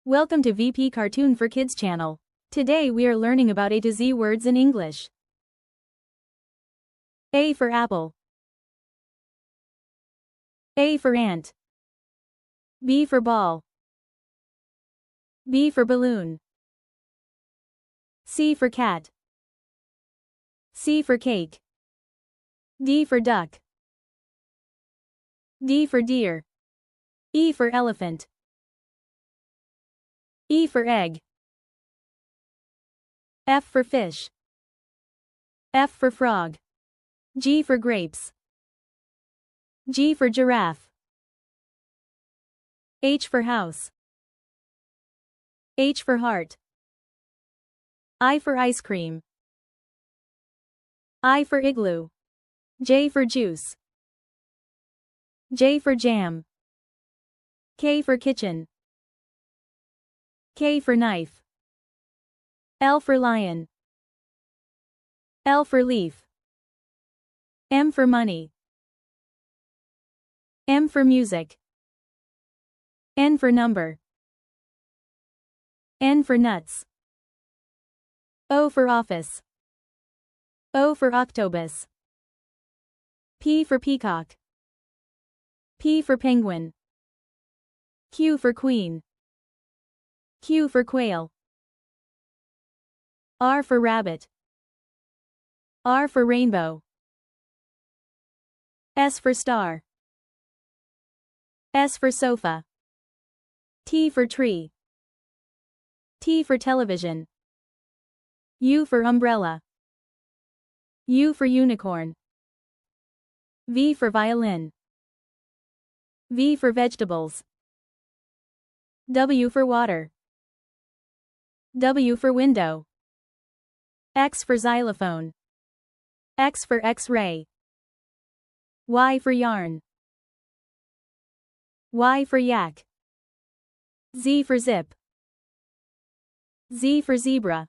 Welcome to VP Cartoon for Kids channel. Today we are learning about A to Z words in English. A for apple. A for ant. B for ball. B for balloon. C for cat. C for cake. D for duck. D for deer. E for elephant. E for egg. F for fish. F for frog. G for grapes. G for giraffe. H for house. H for heart. I for ice cream. I for igloo. J for juice. J for jam. K for kitchen. K for knife. L for lion. L for leaf. M for money. M for music. N for number. N for nuts. O for office. O for octopus. P for peacock. P for penguin. Q for queen. Q for quail. R for rabbit. R for rainbow. S for star. S for sofa. T for tree. T for television. U for umbrella. U for unicorn. V for violin. V for vegetables. W for water. W for window. X for xylophone. X for X-ray. Y for yarn. Y for yak. Z for zip. Z for zebra.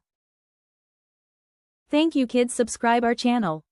Thank you kids, subscribe our channel.